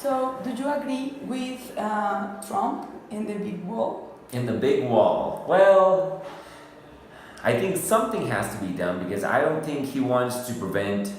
So, do you agree with Trump in the big wall? In the big wall. Well, I think something has to be done because I don't think he wants to prevent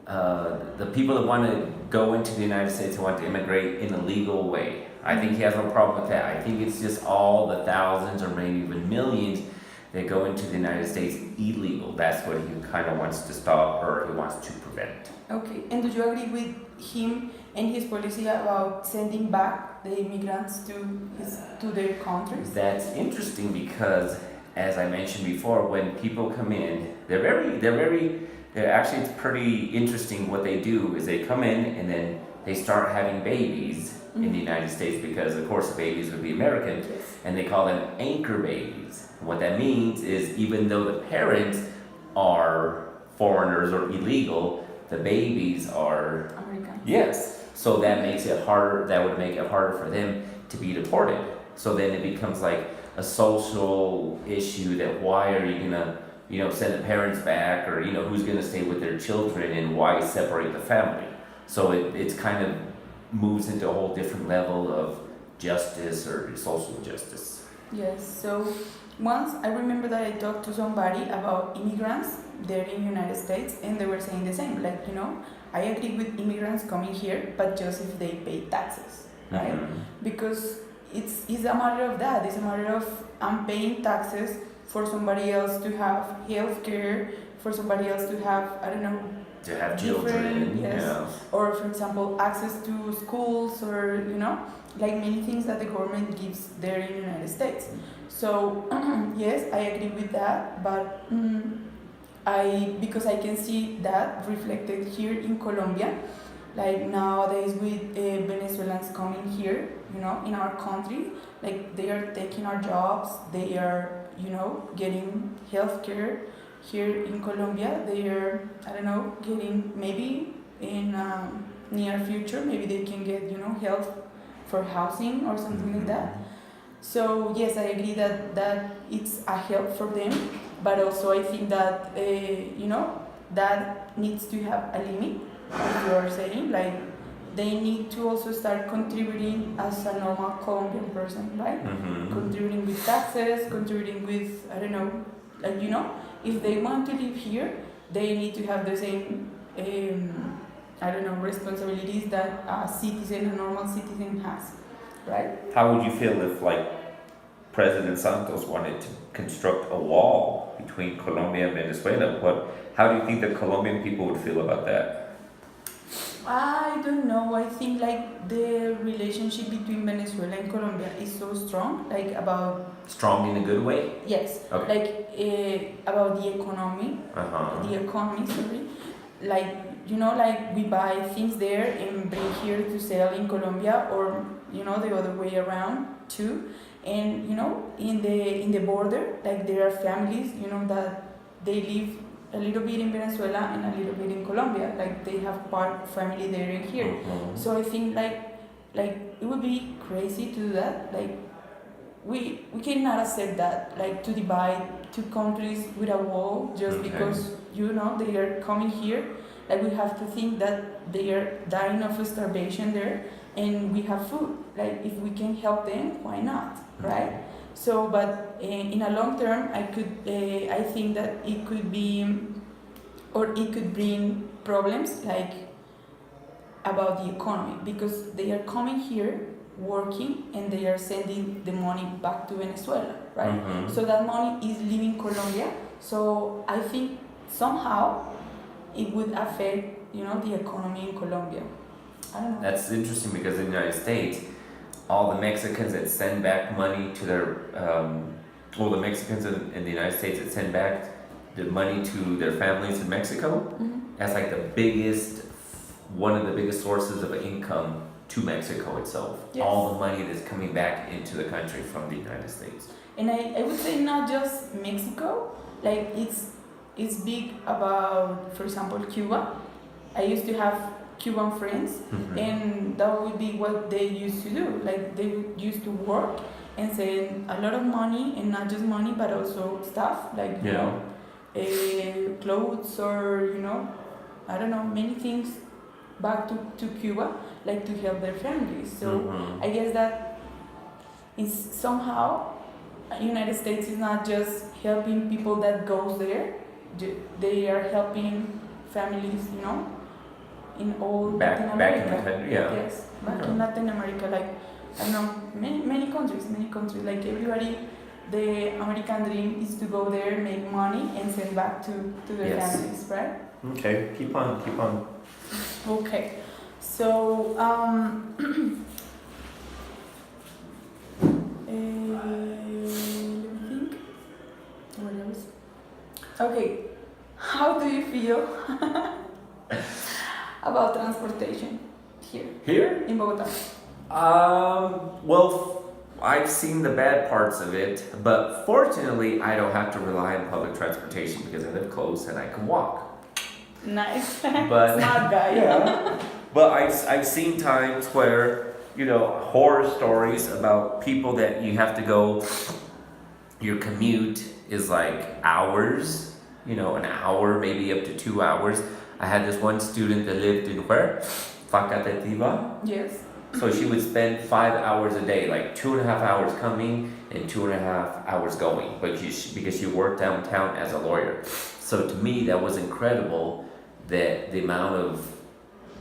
the people that want to go into the United States and want to immigrate in a legal way. I think he has no problem with that. I think it's just all the thousands or maybe even millions that go into the United States illegal. That's what he kind of wants to stop or he wants to prevent. Okay, and do you agree with him and his policy about sending back the immigrants to their countries? That's interesting because, as I mentioned before, when people come in, they're actually, it's pretty interesting what they do is they come in and then they start having babies in the United States because, of course, the babies would be American, Yes. and they call them anchor babies. What that means is even though the parents are foreigners or illegal, the babies are. American. Yes. So that makes it harder, that would make it harder for them to be deported. So then it becomes like a social issue that why are you gonna, send the parents back or, who's gonna stay with their children and why separate the family? So it's kind of moves into a whole different level of justice or social justice. Yes, so once I remember that I talked to somebody about immigrants there in the United States and they were saying the same, like, I agree with immigrants coming here, but just if they pay taxes, right? Because it's a matter of that, it's a matter of I'm paying taxes for somebody else to have health care, for somebody else to have, I don't know, To have children, yes. yeah. Or for example, access to schools or, like many things that the government gives there in the United States. So, yes, I agree with that, but because I can see that reflected here in Colombia, like nowadays with Venezuelans coming here, in our country, like they are taking our jobs, they are, getting healthcare here in Colombia. They are, I don't know, getting maybe in near future, maybe they can get, help for housing or something like that. So yes, I agree that it's a help for them, but also I think that that needs to have a limit. As you are saying, like they need to also start contributing as a normal Colombian person, right? Contributing with taxes, contributing with I don't know, like if they want to live here, they need to have the same I don't know responsibilities that a normal citizen has, right? How would you feel if, like, President Santos wanted to construct a wall between Colombia and Venezuela? How do you think the Colombian people would feel about that? I don't know. I think like the relationship between Venezuela and Colombia is so strong. Like about Strong in a good way? yes, Okay. like about the economy, sorry. Like like we buy things there and bring here to sell in Colombia, or the other way around too. And in the border, like there are families that they live a little bit in Venezuela and a little bit in Colombia. Like they have part family there and here. So I think like it would be crazy to do that. Like we cannot accept that. Like to divide two countries with a wall just Okay. because they are coming here. Like we have to think that they are dying of starvation there, and we have food. Like if we can help them, why not, right? So, but in a long term, I think that it could be, or it could bring problems like about the economy, because they are coming here working and they are sending the money back to Venezuela, right? So that money is leaving Colombia. So I think somehow it would affect the economy in Colombia. I don't know. That's interesting because in the United States, all the Mexicans that send back money to their, the Mexicans in the United States that send back the money to their families in Mexico, that's like one of the biggest sources of income to Mexico itself. Yes. All the money that's coming back into the country from the United States. And I would say not just Mexico, like it's big about, for example, Cuba. I used to have Cuban friends, and that would be what they used to do. Like they used to work and send a lot of money, and not just money, but also stuff like clothes or I don't know, many things back to Cuba, like to help their families. So Mhm. I guess that is somehow United States is not just helping people that goes there; they are helping families, in all Latin Back in the America. country, yeah. Yes, back Okay. in Latin America, like I don't know, many countries, like everybody. The American dream is to go there, make money, and send back to their Yes. families, right? Okay, keep on. Okay, so let me think. What else? Okay, how do you feel about transportation here Here? in Bogota? Well, I've seen the bad parts of it, but fortunately, I don't have to rely on public transportation because I live close and I can walk. Nice, But smart guy. yeah, but I've seen times where horror stories about people that you have to go. Your commute is like hours, an hour, maybe up to 2 hours. I had this one student that lived in where? Facatativa. Yes. So she would spend 5 hours a day, like 2.5 hours coming and 2.5 hours going, because she worked downtown as a lawyer. So to me, that was incredible that the amount of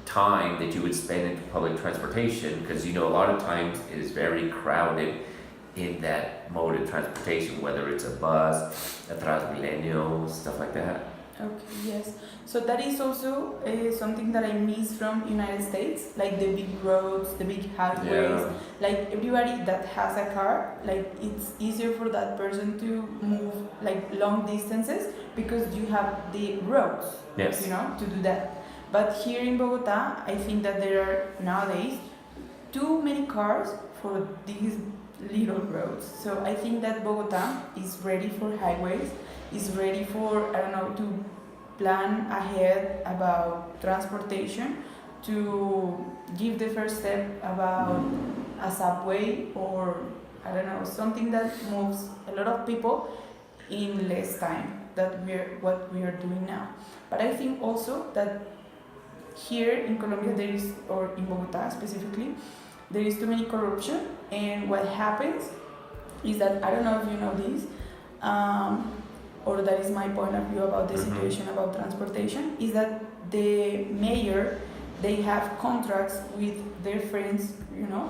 time that you would spend in public transportation, because a lot of times it is very crowded in that mode of transportation, whether it's a bus, a Transmilenio, stuff like that. Okay, yes. So that is also something that I miss from United States, like the big roads, the big highways. Yeah. Like everybody that has a car, like it's easier for that person to move like long distances because you have the roads, Yes. to do that. But here in Bogota, I think that there are nowadays too many cars for these little roads. So I think that Bogota is ready for highways, is ready for, I don't know, to plan ahead about transportation, to give the first step about a subway or, I don't know, something that moves a lot of people in less time that what we are doing now. But I think also that here in Colombia there is, or in Bogota specifically, there is too many corruption, and what happens is that, I don't know if you know this, or that is my point of view about the Mhm. situation about transportation, is that the mayor, they have contracts with their friends,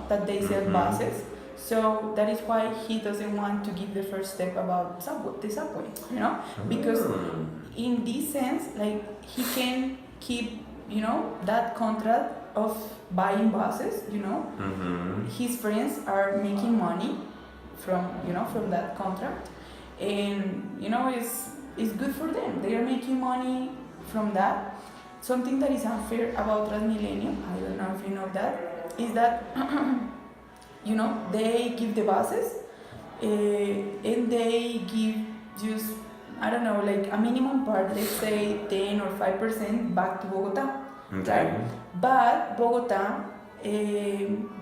that they sell Mhm. buses. So that is why he doesn't want to give the first step about the subway, because in this sense, like he can keep, that contract of buying buses, Mm-hmm. his friends are making money from that contract, and it's good for them. They are making money from that. Something that is unfair about Transmilenio, I don't know if you know that, is that they give the buses, and they give just, I don't know, like a minimum part, let's say 10 or 5% back to Bogota. Okay. Right. But Bogota,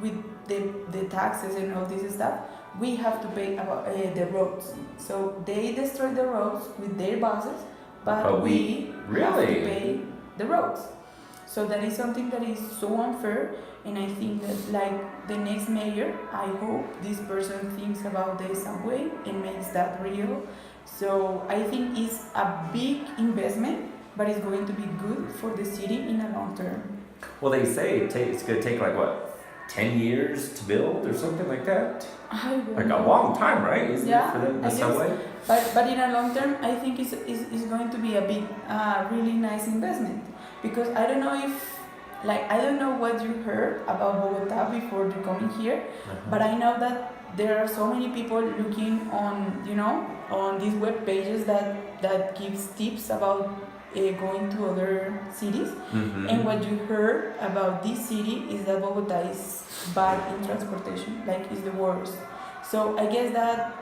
with the taxes and all this stuff, we have to pay about the roads. So they destroy the roads with their buses, but we have to really? pay the roads. So that is something that is so unfair, and I think that like the next mayor, I hope this person thinks about the subway and makes that real. So I think it's a big investment, but it's going to be good for the city in a long term. Well, they say it's going to take like what, 10 years to build or something like that. I don't Like know. a long time, right? Isn't Yeah, it for them, the I guess. subway? But in a long term, I think it's going to be a big, really nice investment, because I don't know if, like, I don't know what you heard about Bogota before you coming here, but I know that there are so many people looking on, on these web pages that gives tips about going to other cities. Mm-hmm. And what you heard about this city is that Bogota is bad in transportation, like is the worst. So I guess that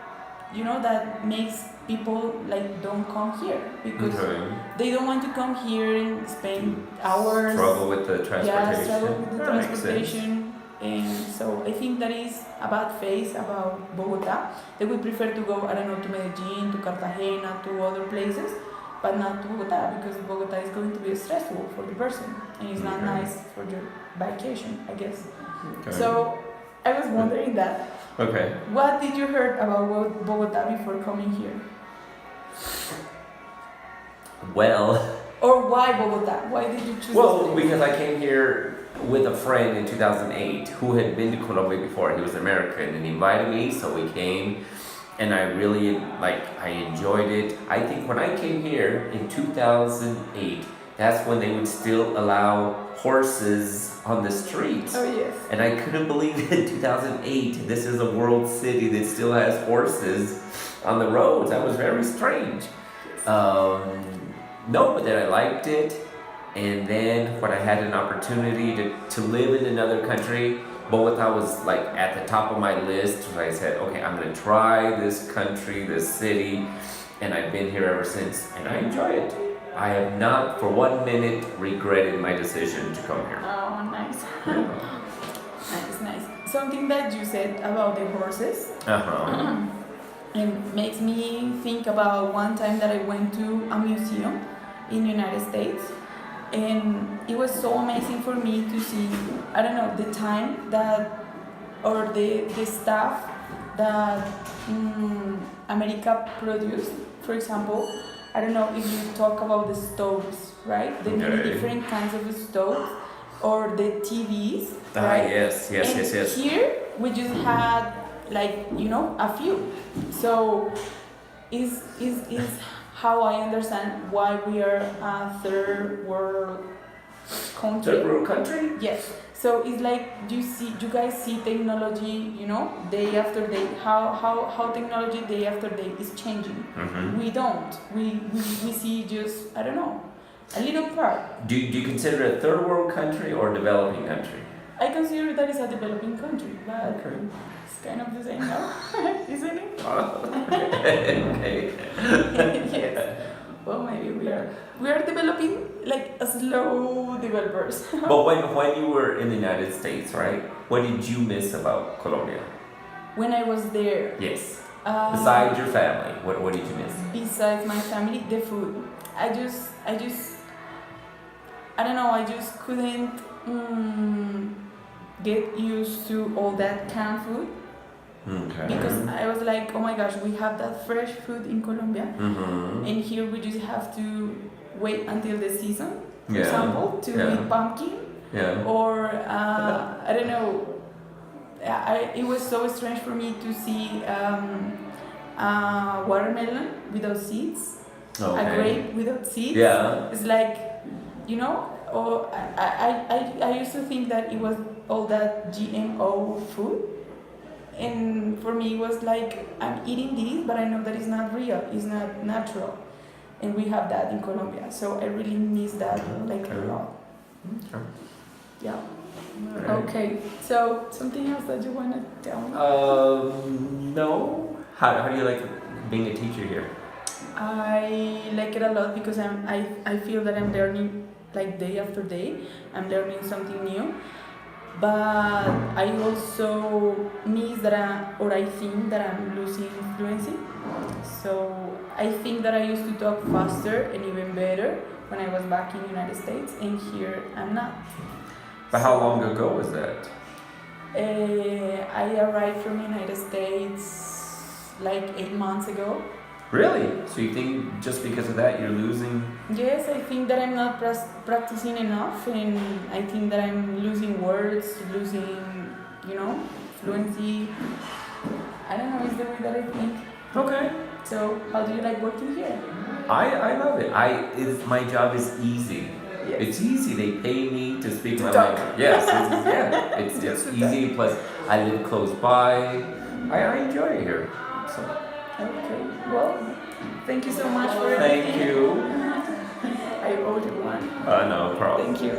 that makes people like don't come here because Okay. they don't want to come here and spend hours. Struggle with the transportation. Yeah, struggle with the That makes sense. transportation. And so I think that is a bad face about Bogota. They would prefer to go, I don't know, to Medellin, to Cartagena, to other places but not to Bogota, because Bogota is going to be stressful for the person, and it's not Okay. nice for your vacation, I guess. Okay. So I was wondering that. Okay. What did you heard about Bogota before coming here? Well, Or why Bogota? Why did you choose this well, place? because I came here with a friend in 2008 who had been to Colombia before. He was American and he invited me, so we came, and I really I enjoyed it. I think when I came here in 2008, that's when they would still allow horses on the streets. Oh yes. And I couldn't believe it in 2008. This is a world city that still has horses on the roads. That was very strange. No, but then I liked it. And then when I had an opportunity to live in another country, Bogota was like at the top of my list. So I said, okay, I'm gonna try this country, this city. And I've been here ever since. And I enjoy it. I have not for 1 minute regretted my decision to come here. Oh, nice. Nice. Something that you said about the horses Uh-huh. it makes me think about one time that I went to a museum in the United States, and it was so amazing for me to see, I don't know, the time that, or the stuff that America produced. For example, I don't know if you talk about the stoves, right? The many Okay. different kinds of stoves, or the TVs, Ah, right? yes. And here we just had a few. So is how I understand why we are a third world country. Third world country? Yes. So it's like you guys see technology, day after day. How technology day after day is changing. Mm-hmm. We don't. We see just, I don't know, a little part. Do you consider it a third world country or a developing country? I consider that it's a developing country, but Okay. it's kind of the same now, isn't it? Okay. Yes. Well, maybe we are developing like a slow developers. But when you were in the United States, right? What did you miss about Colombia? When I was there, Yes. Besides your family, what did you miss? besides my family, the food. I just I don't know. I just couldn't get used to all that canned food, Okay. because I was like, oh my gosh, we have that fresh food in Colombia, Mm-hmm. and here we just have to wait until the season, for Yeah. example, to Yeah. eat pumpkin, Yeah. or I don't know. It was so strange for me to see watermelon without seeds, a Okay. grape without seeds. Yeah. It's like, or I used to think that it was all that GMO food. And for me, it was like, I'm eating this, but I know that it's not real, it's not natural. And we have that in Colombia. So I really miss that like a lot. Okay. Yeah. Alright. Okay. So something else that you want to tell me? No. How do you like being a teacher here? I like it a lot because I feel that I'm learning like day after day. I'm learning something new. But I also miss that I think that I'm losing fluency. So I think that I used to talk faster and even better when I was back in the United States, and here I'm not. But how long ago was that? I arrived from the United States like 8 months ago. Really? So you think just because of that you're losing? Yes, I think that I'm not practicing enough, and I think that I'm losing words, losing, fluency. I don't know, it's the way that I think. Okay. So, how do you like working here? I love it. My job is easy. Yes. It's easy. They pay me to speak To my talk. language. Yes, it's just To easy. Plus, I live close by. I enjoy it here. So, Okay, well, thank you so much for thank everything. you. I owe you one. No problem. Thank you.